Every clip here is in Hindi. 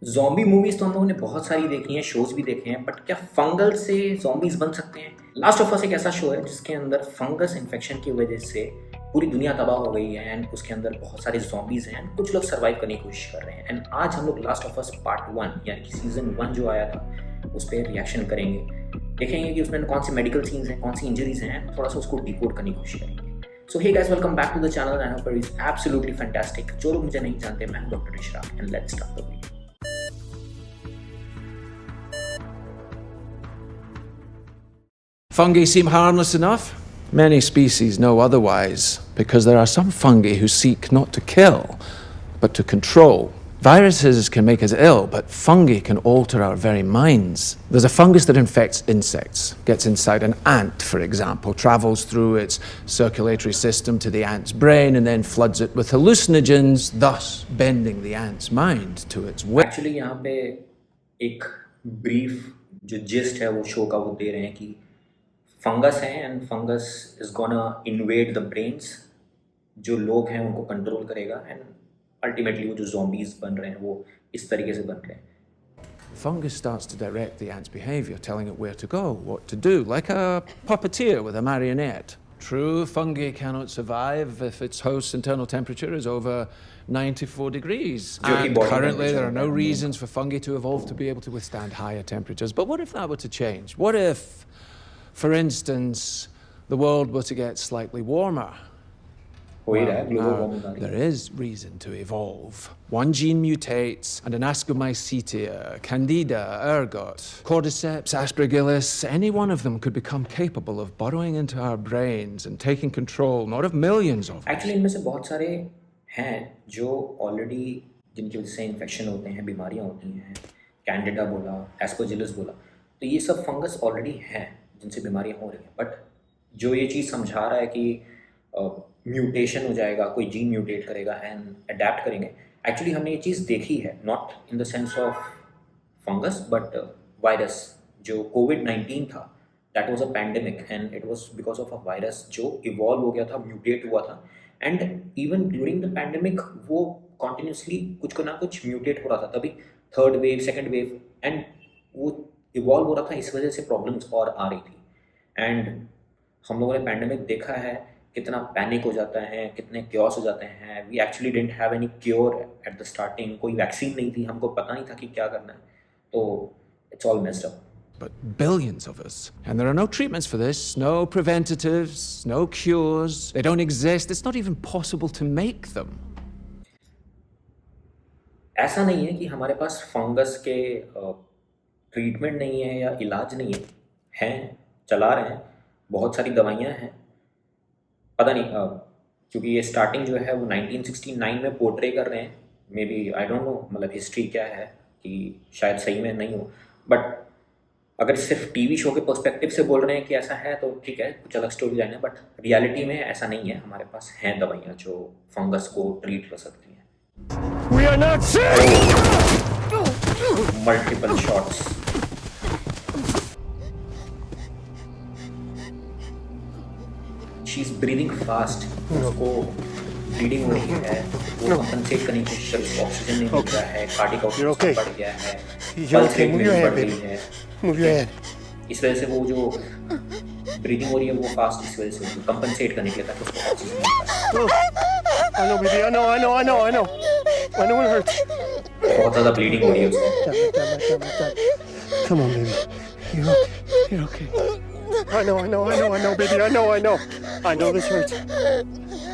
ज़ॉम्बी मूवीज़ तो हम लोगों ने बहुत सारी देखी हैं, शोज़ भी देखे हैं, बट क्या फंगल से ज़ॉम्बीज़ बन सकते हैं? लास्ट ऑफ अस एक ऐसा शो है जिसके अंदर फंगस इन्फेक्शन की वजह से पूरी दुनिया तबाह हो गई है एंड उसके अंदर बहुत सारे ज़ॉम्बीज़ हैं एंड कुछ लोग सर्वाइव करने की कोशिश कर रहे हैं एंड आज हम लोग लास्ट ऑफ अस पार्ट 1 यानी कि सीज़न 1 जो आया था, उस पे रिएक्शन करेंगे। देखेंगे कि उसमें कौन से मेडिकल सीन्स हैं, कौन सी इंजरीज़ हैं, थोड़ा सा उसको डिकोड करने की कोशिश करेंगे। So hey guys, welcome back to the channel and I hope it is absolutely fantastic. जो लोग मुझे नहीं जानते, मैं हूं doctor Ishraq and let's start the video. Fungi seem harmless enough. Many species know otherwise, because there are some fungi who seek not to kill, but to control. Viruses can make us ill, but fungi can alter our very minds. There's a fungus that infects insects, gets inside an ant, for example, travels through its circulatory system to the ant's brain, and then floods it with hallucinogens, thus bending the ant's mind to its will. Actually यहाँ पे एक ब्रीफ जो जिस्ट है वो शो का वो दे रहे हैं कि फंगस है and fungus is gonna invade the brains. जो लोग हैं उनको कंट्रोल करेगा एंड अल्टीमेटली वो जो zombies बन रहे हैं वो इस तरीके से बन रहे हैं। Fungus starts to direct the ant's behavior, telling it where to go, what to do, like a puppeteer with a marionette. True, fungi cannot survive if its host's internal temperature is over 94 degrees. And currently, there are no reasons for fungi to evolve to be able to withstand higher temperatures. But what if that were to change? What if, for instance, the world were to get slightly warmer? There is reason to evolve. One gene mutates, and an Ascomycetia, Candida, ergot, Cordyceps, Aspergillus, any one of them could become capable of burrowing into our brains and taking control, not of millions of them. Actually इनमें से बहुत सारे हैं जो ऑलरेडी जिनकी वजह से इन्फेक्शन होते हैं, बीमारियां होती हैं, कैंडिडा बोला, एस्परजिलस बोला, तो ये सब फंगस ऑलरेडी हैं जिनसे बीमारियां हो रही हैं। बट जो ये चीज़ समझा रहा है कि म्यूटेशन हो जाएगा, कोई जीन म्यूटेट करेगा एंड अडेप्ट करेंगे, एक्चुअली हमने ये चीज़ देखी है, not in the sense of fungus but virus. जो कोविड-19 था, that was a pandemic and it was because of a virus जो इवॉल्व हो गया था, म्यूटेट हुआ था and even during the pandemic वो कॉन्टिन्यूसली कुछ ना कुछ म्यूटेट हो रहा था। तभी third wave, second wave and वो इवॉल्व हो रहा था, इस वजह से प्रॉब्लम्स और आ रही थी। एंड हम लोगों ने पैंडेमिक देखा है कितना पैनिक हो जाता है, कितने क्योस हो जाते हैं। We actually didn't have any cure at the starting, कोई वैक्सीन नहीं थी, हमको पता नहीं था कि क्या करना है, तो it's all messed up. But billions of us. And there are no treatments for this, no preventatives, no cures. They don't exist. It's not even possible to make them. ऐसा नहीं है कि हमारे पास फंगस के ट्रीटमेंट नहीं है या इलाज नहीं है, हैं, चला रहे हैं, बहुत सारी दवाइयाँ हैं। पता नहीं क्योंकि ये स्टार्टिंग जो है वो 1969 में पोर्ट्रे कर रहे हैं, maybe I don't know, मतलब हिस्ट्री क्या है कि शायद सही में नहीं हो, बट अगर सिर्फ टीवी शो के पर्सपेक्टिव से बोल रहे हैं कि ऐसा है तो ठीक है, कुछ अलग स्टोरी लाइन है, बट रियलिटी में ऐसा नहीं है। हमारे पास हैं दवाइयाँ जो फंगस को ट्रीट कर सकती हैं। We are not safe! Multiple shots. She is breathing fast, उसको ब्लीडिंग हो रही है, वो कंपनसेट करने की कोशिश कर रही है, ऑक्सीजन नहीं मिल रहा है, कार्डियक ऑक्सीजन बढ़ गया है, पल्स रेट बढ़ रही है, इस वजह से वो जो ब्रीदिंग हो रही है वो फास्ट, इस वजह से कंपनसेट करने के लिए ताकि उसको ऑक्सीजन मिल पाए। I know, baby. I know. I know it hurts. बहुत ज़्यादा ब्लीडिंग हो रही है उसको। Come on, baby. You're okay. I know, baby. I know. I know this hurts.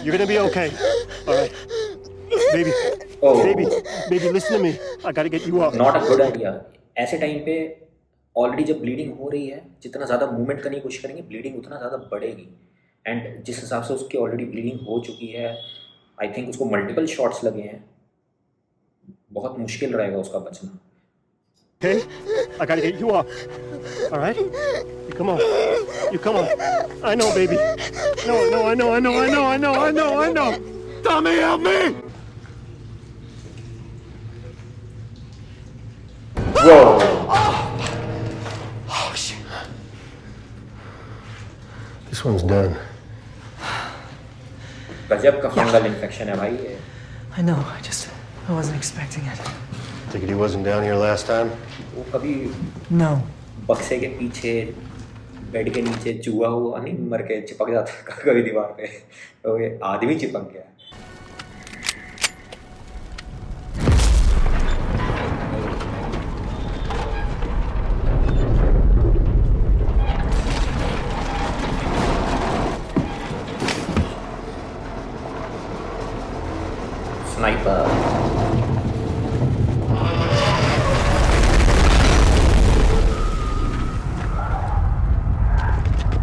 You're gonna be okay. All right, baby. Oh. Baby, listen to me. I gotta get you up. Not a good idea. ऐसे टाइम पे ऑलरेडी जब ब्लीडिंग हो रही है, जितना ज़्यादा मूवमेंट करने की कोशिश करेंगे, ब्लीडिंग उतना ज़्यादा बढ़ेगी एंड जिस हिसाब से उसकी ऑलरेडी ब्लीडिंग हो चुकी है, आई थिंक उसको मल्टीपल शॉट्स लगे हैं, बहुत मुश्किल रहेगा उसका बचना। Okay? I gotta get you up. All right? You come on. I know, baby. No, I know. Tommy, help me! Whoa! Oh, shit. This one's done. गजब का फंगल इन्फेक्शन है भाई ये। I know, I wasn't expecting it. Ticket he wasn't down here last time? वो कभी No. बक्से के पीछे बेड के नीचे चूहा हुआ नहीं मर के चिपक जाता है कभी दीवार पे, तो ये आदमी चिपक गया। स्नाइपर।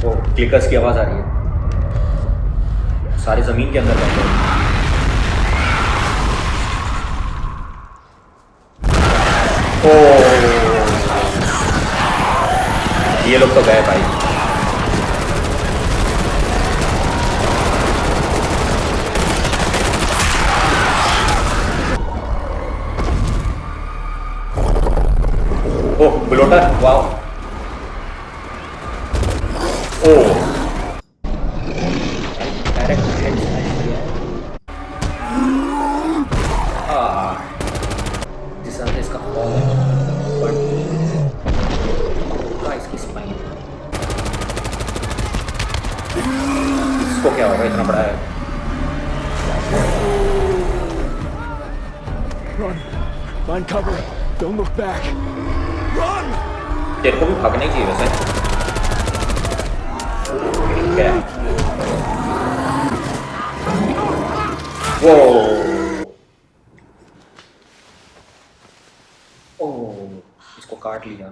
वो क्लिकर्स की आवाज आ रही है, सारे जमीन के अंदर बैठे हैं। ओ ये लोग तो गए भाई। ओह ब्लोटर, वाओ। ओह डायरेक्ट हेड स्मैश किया है। जिस तरह से इसका फॉल है बट इसकी स्पाइन, इसको क्या होगा, इतना बड़ा है। Run. Find cover. Don't look back. Run! तेरे को भी भागना ही चाहिए वैसे। क्या वो ओह इसको काट लिया।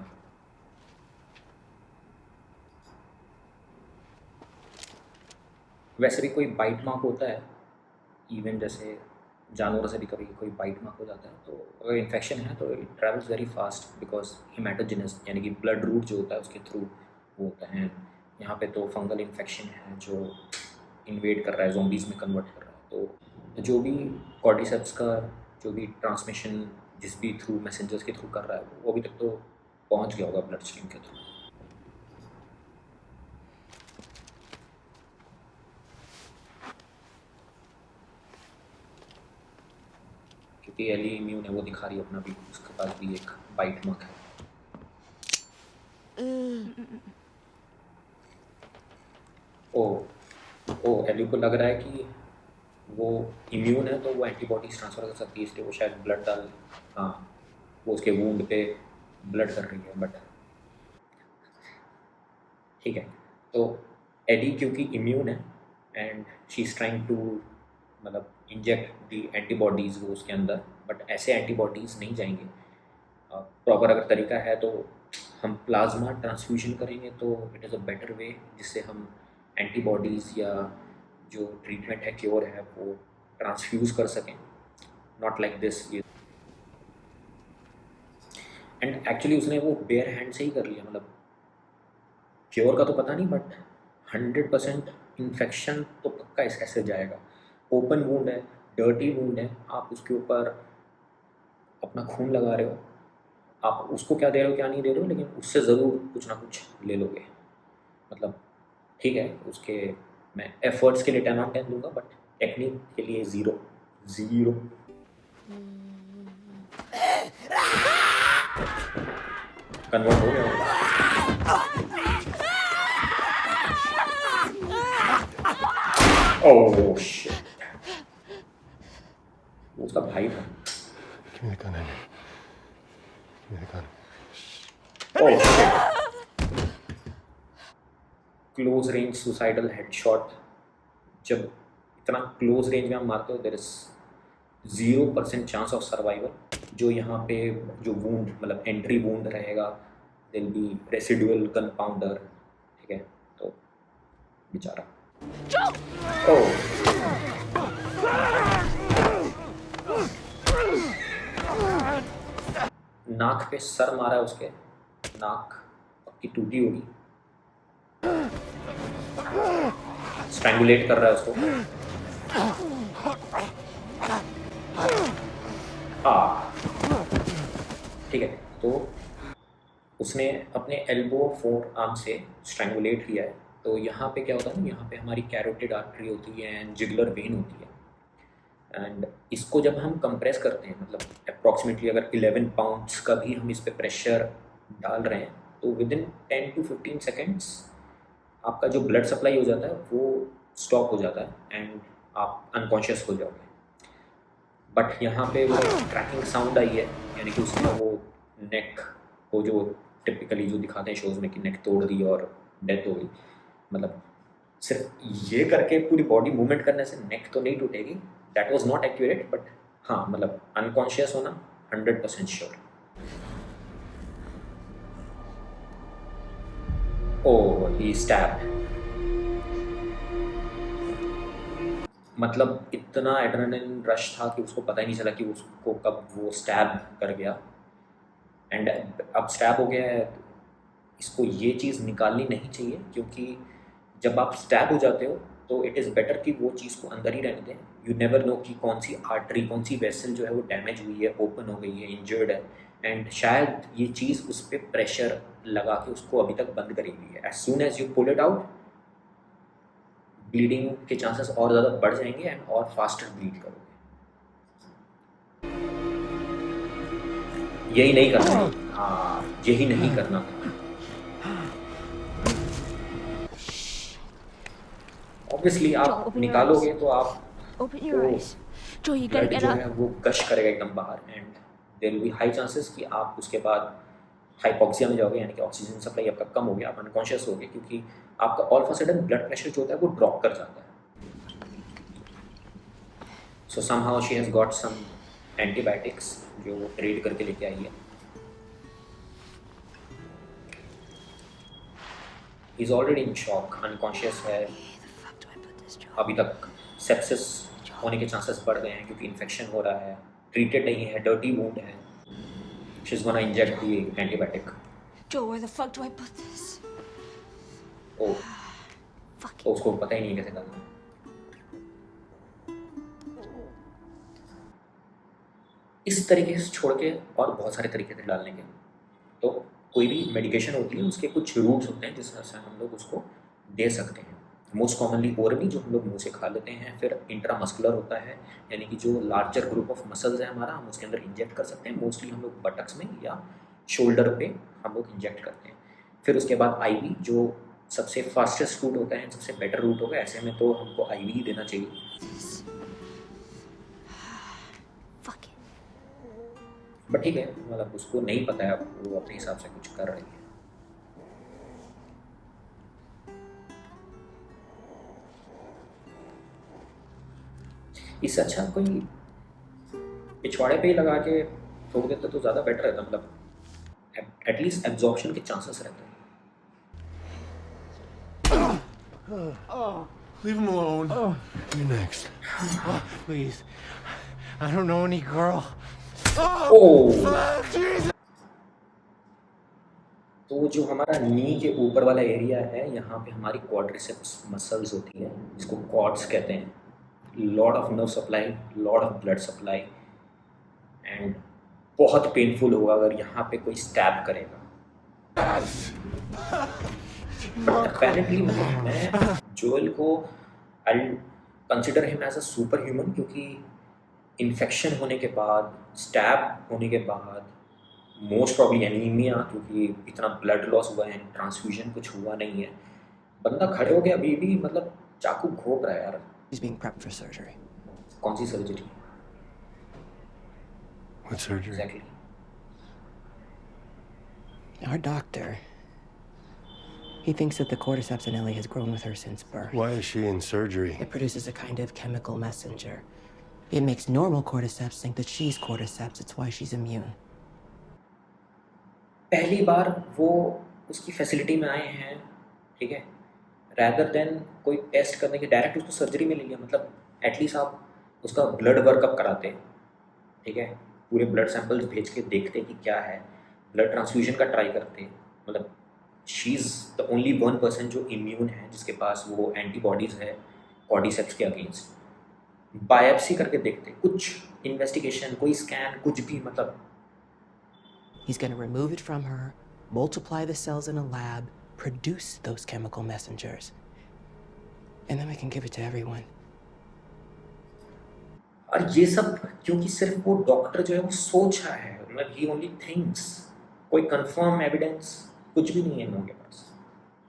वैसे भी कोई बाइट मार्क होता है, इवन जैसे जानवरों से भी कभी कोई बाइट मार्क हो जाता है, तो अगर इन्फेक्शन है तो it travels very fast because haematogenous यानी कि ब्लड रूट जो होता है उसके थ्रू वो होता है। यहाँ पे तो फंगल इन्फेक्शन है जो इन्वेड कर रहा है, ज़ोंबीज़ में कन्वर्ट कर रहा है। तो जो भी कॉर्डिसेप्स का जो भी ट्रांसमिशन जिस भी थ्रू मैसेंजर्स के थ्रू कर रहा है वो अभी तक तो पहुँच गया होगा ब्लड स्ट्रीम के थ्रू। क्योंकि एली इम्यून है, वो दिखा रही है अपना भी, उसके पास भी एक बाइट मार्क है। ओ एली को लग रहा है कि वो इम्यून है तो वो एंटीबॉडीज ट्रांसफ़र कर सकती है, इसलिए वो शायद ब्लड डाल, हाँ वो उसके वूंड पे ब्लड कर रही है। बट ठीक है, तो एली क्योंकि इम्यून है and she is trying to मतलब इंजेक्ट दी एंटीबॉडीज़ वो उसके अंदर, बट ऐसे एंटीबॉडीज़ नहीं जाएंगे। प्रॉपर अगर तरीका है तो हम प्लाज्मा ट्रांसफ्यूजन करेंगे तो it is a better way, जिससे हम एंटीबॉडीज़ या जो ट्रीटमेंट है, क्योर है, वो ट्रांसफ्यूज़ कर सकें, not like this. And actually उसने वो बेयर हैंड से ही कर लिया, मतलब क्योर का तो पता नहीं बट 100% इन्फेक्शन तो पक्का इस कैसे जाएगा। ओपन वूंड है, डर्टी वूंड है, आप उसके ऊपर अपना खून लगा रहे हो, आप उसको क्या दे रहे हो क्या नहीं दे रहे हो, लेकिन उससे ज़रूर कुछ ना कुछ ले लोगे। मतलब ठीक है, उसके मैं एफर्ट्स के लिए 10 out of 10 दूंगा, बट टेक्निक के लिए 0 कन्वर्ट हो गया होगा। ओह शिट, उसका भाई था। Give me the gun, Henry. Give me the gun. Oh shit, close range suicidal headshot. जब इतना क्लोज रेंज में हम मारते हो there is 0% chance of survival. जो यहाँ पे जो वूंड मतलब एंट्री वूंड रहेगा, देयर बी रेसिडुअल गनपाउडर, ठीक है, तो बेचारा। नाक पे सर मारा है उसके, नाक पक्की टूटी होगी। स्ट्रैंगुलेट कर रहा है उसको। ठीक है, तो उसने अपने एल्बो फोर आर्म से स्ट्रैंगुलेट किया है। तो यहाँ पे क्या होता है ना, यहाँ पे हमारी कैरोटिड आर्टरी होती है एंड जिगुलर वेन होती है। एंड इसको जब हम कंप्रेस करते हैं, मतलब अप्रॉक्सीमेटली अगर 11 पाउंड्स का भी हम इस पे प्रेशर डाल रहे हैं, तो विद इन 10 to 15 सेकेंड्स आपका जो ब्लड सप्लाई हो जाता है वो स्टॉप हो जाता है एंड आप अनकॉन्शियस हो जाओगे। बट यहाँ पे वो क्रैकिंग साउंड आई है, यानी कि उसमें वो नेक को जो टिपिकली जो दिखाते हैं शोज़ में कि नेक तोड़ दी और डेथ हो गई, मतलब सिर्फ ये करके पूरी बॉडी मूवमेंट करने से नेक तो नहीं टूटेगी, that was not accurate, but हाँ मतलब अनकॉन्शियस होना 100% श्योर। ओह ही स्टैब्ड, मतलब इतना एड्रेनलिन रश था कि उसको पता ही नहीं चला कि उसको कब वो स्टैब कर गया। एंड अब स्टैब हो गया है, इसको ये चीज़ निकालनी नहीं चाहिए, क्योंकि जब आप स्टैब हो जाते हो तो इट इज़ बेटर कि वो चीज़ को अंदर ही रहने दें। यू नेवर नो कि कौन सी आर्टरी, कौन सी वेसल जो है वो डैमेज हुई है, ओपन हो गई है, इंजर्ड है, एंड शायद ये चीज़ उस पर प्रेशर लगा के उसको अभी तक बंद करी हुई है। As soon as you pull it out, bleeding के चांसेस और ज़्यादा बढ़ जाएंगे एंड और फास्टर ब्लीड करोगे। यही नहीं करना, हाँ यही नहीं करना। ऑब्वियसली आप निकालोगे तो आप Open your eyes. Joel, you gotta blood get जो up. है वो गश करेगा एकदम बाहर, and there will be high chances कि आप उसके बाद हाइपोक्सिया में जाओगे, यानी कि ऑक्सीजन सप्लाई आपका कम हो गया, आप अनकॉन्शियस हो गए, क्योंकि आपका all of a sudden blood pressure जो होता है वो ड्रॉप कर जाता है। So somehow she has got some antibiotics जो वो ट्रीट करके लेके आई है। He is already in shock, unconscious है, The fuck do I put this, Joel? अभी तक सेप्सिस होने के चांसेस बढ़ गए हैं क्योंकि इन्फेक्शन हो रहा है, ट्रीटेड नहीं है, डर्टी वुंड है। She is gonna inject the antibiotic. Joel, where the fuck do I put this? Oh Fuck to it. उसको पता ही नहीं कैसे करना है। इस तरीके से छोड़ के और बहुत सारे तरीके थे डालने के। तो कोई भी मेडिकेशन होती है उसके कुछ रूट्स होते हैं जिस तरह से हम लोग उसको दे सकते हैं। मोस्ट कॉमनली ओरली, जो हम लोग मुंह से खा लेते हैं, फिर इंट्रामस्कुलर होता है, यानी कि जो लार्जर ग्रुप ऑफ मसल्स है हमारा, हम उसके अंदर इंजेक्ट कर सकते हैं। मोस्टली हम लोग बटक्स में या शोल्डर पे हम लोग इंजेक्ट करते हैं। फिर उसके बाद आईवी, जो सबसे फास्टेस्ट रूट होता है, सबसे बेटर रूट होगा, ऐसे में तो हमको आईवी ही देना चाहिए। Fuck it. बट ठीक है, मतलब उसको नहीं पता है, वो अपने हिसाब से कुछ कर रही है। इससे अच्छा कोई पिछवाड़े पे ही लगा के ठोक देता तो ज़्यादा बेटर रहता, मतलब एटलीस्ट एब्जॉर्प्शन के चांसेस रहते हैं। Leave him alone. You're next. Please. I don't know any girl. ओह, तो जो हमारा नी के ऊपर वाला एरिया है, यहाँ पे हमारी क्वाड्रिसेप्स मसल्स होती है, जिसको क्वाड्स कहते हैं। Lot of nerve supply, lot of blood supply, and बहुत पेनफुल होगा अगर यहाँ पे कोई स्टैब करेगा। बट अपेरेंटली मैं जोएल को I consider him as a super human, क्योंकि इन्फेक्शन होने के बाद, स्टैब होने के बाद, मोस्ट प्रॉब्ली एनीमिया, क्योंकि इतना ब्लड लॉस हुआ है, ट्रांसफ्यूजन कुछ हुआ नहीं है, बंदा खड़े हो गया, अभी भी मतलब चाकू घोंप रहा है यार। He's being prepped for surgery. कौन सी surgery? What surgery? Exactly. Our doctor, he thinks that the cordyceps in Ellie has grown with her since birth. Why is she in surgery? It produces a kind of chemical messenger. It makes normal cordyceps think that she's cordyceps. It's why she's immune. पहली बार वो उसकी फैसिलिटी में आए हैं, ठीक है, रैदर देन कोई टेस्ट करने के डायरेक्ट उसको सर्जरी में ले लिया। मतलब एटलीस्ट आप उसका ब्लड वर्कअप कराते, ठीक है, पूरे ब्लड सैंपल्स भेज के देखते कि क्या है, ब्लड ट्रांसफ्यूजन का ट्राई करते। मतलब she is the only one person जो इम्यून है, जिसके पास वो एंटीबॉडीज़ है कॉर्डिसेप्स के अगेंस्ट। बायोप्सी करके देखते, कुछ इन्वेस्टिगेशन, कोई स्कैन, कुछ भी, मतलब He's going to remove it from her, multiply the cells in a lab, produce those chemical messengers, and then we can give it to everyone. और ये सब क्योंकि सिर्फ वो डॉक्टर जो है वो सोच रहा है, मतलब ही ओनली थिंक्स, कोई कंफर्म एविडेंस कुछ भी नहीं है इन लोगों के पास।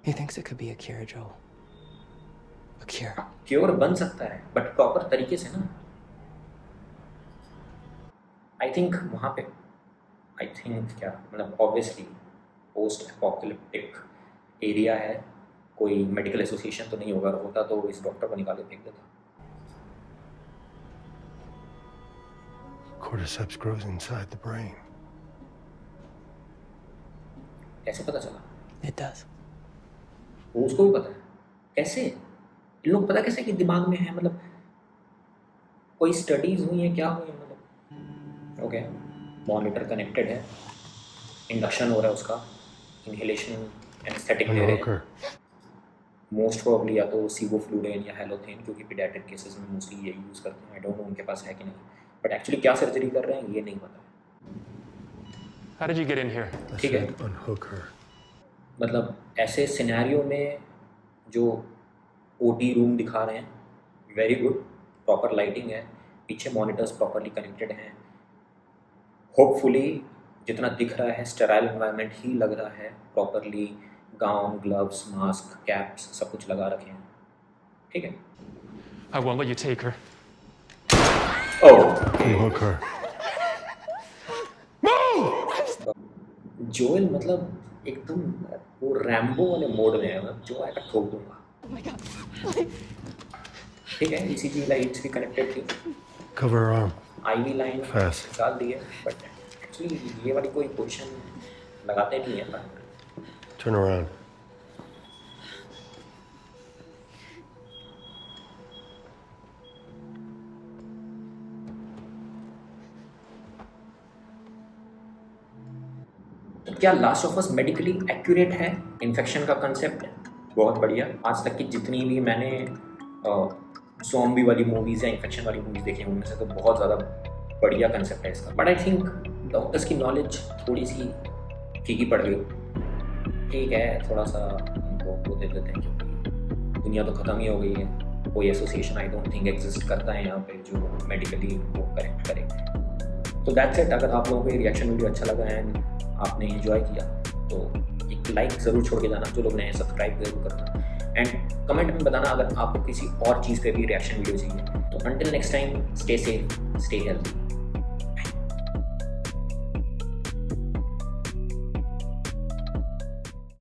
He thinks it could be a cure, Joel. A cure. Cure बन सकता है बट प्रॉपर तरीके से ना। आई थिंक वहाँ पे क्या मतलब ऑब्वियसली पोस्ट एपोकलिप्टिक एरिया है, कोई मेडिकल एसोसिएशन तो नहीं होगा, होता तो इस डॉक्टर को निकाल के फेंक देता। Cordyceps grows inside the brain. कैसे पता चला? It does. वो उसको भी पता है कैसे? इन लोग को पता कैसे कि दिमाग में है, मतलब कोई स्टडीज हुई है क्या हुई है, मतलब ओके मॉनिटर कनेक्टेड है, इंडक्शन हो रहा है उसका, इनहेलेशन एनेस्थेटिक ले रहे हैं, मोस्ट प्रोबेबली या तो सीवोफ्लूरेन या हेलोथेन, क्योंकि पीडियाट्रिक केसेस में मोस्टली ये यूज़ करते हैं। आई डोंट नो उनके पास है कि नहीं, बट एक्चुअली क्या सर्जरी कर रहे हैं ये नहीं पता है। How did you get in here? ठीक है, Unhook her. मतलब ऐसे सिनेरियो में जो ओटी रूम दिखा रहे हैं, वेरी गुड, प्रॉपर लाइटिंग है, पीछे मॉनिटर्स प्रॉपरली कनेक्टेड हैं, होपफुली जितना दिख रहा है स्टेराइल एनवायरनमेंट ही लग रहा है, properly gown, gloves, mask, caps सब कुछ लगा रखे हैं, ठीक है। I won't let you take her. Oh Unhook her. Joel मतलब एकदम वो रैम्बो वाले मोड में है, मतलब जो आएगा ठोक दूंगा। ठीक है, ECG लाइट्स भी कनेक्टेड थी, Cover her arm. IV line Fast. निकाल दी है, बट एक्चुअली ये वाली कोई पोजीशन लगाते नहीं है ना। Turn around. तो क्या last of us medically accurate है? इन्फेक्शन का कंसेप्ट बहुत बढ़िया। आज तक की जितनी भी मैंने ज़ॉम्बी वाली मूवीज़ या इन्फेक्शन वाली मूवीज़ देखी हैं उनमें से तो बहुत ज़्यादा बढ़िया कंसेप्ट है इसका। बट आई थिंक डॉक्टर्स की नॉलेज थोड़ी सी फीकी पड़ गई। ठीक है, थोड़ा सा इनको वो दे देते हैं क्योंकि दुनिया तो ख़त्म ही हो गई है, कोई association I don't think exist करता है यहाँ पे जो मेडिकली इनको करेक्ट करे। तो दैट्स इट। अगर आप लोगों को ये रिएक्शन वीडियो अच्छा लगा एंड आपने एंजॉय किया तो एक लाइक ज़रूर छोड़ के जाना, जो लोग नए सब्सक्राइब जरूर करना एंड कमेंट में बताना अगर आपको किसी और चीज़ पे भी रिएक्शन वीडियो चाहिए। तो until next time, stay safe, stay healthy.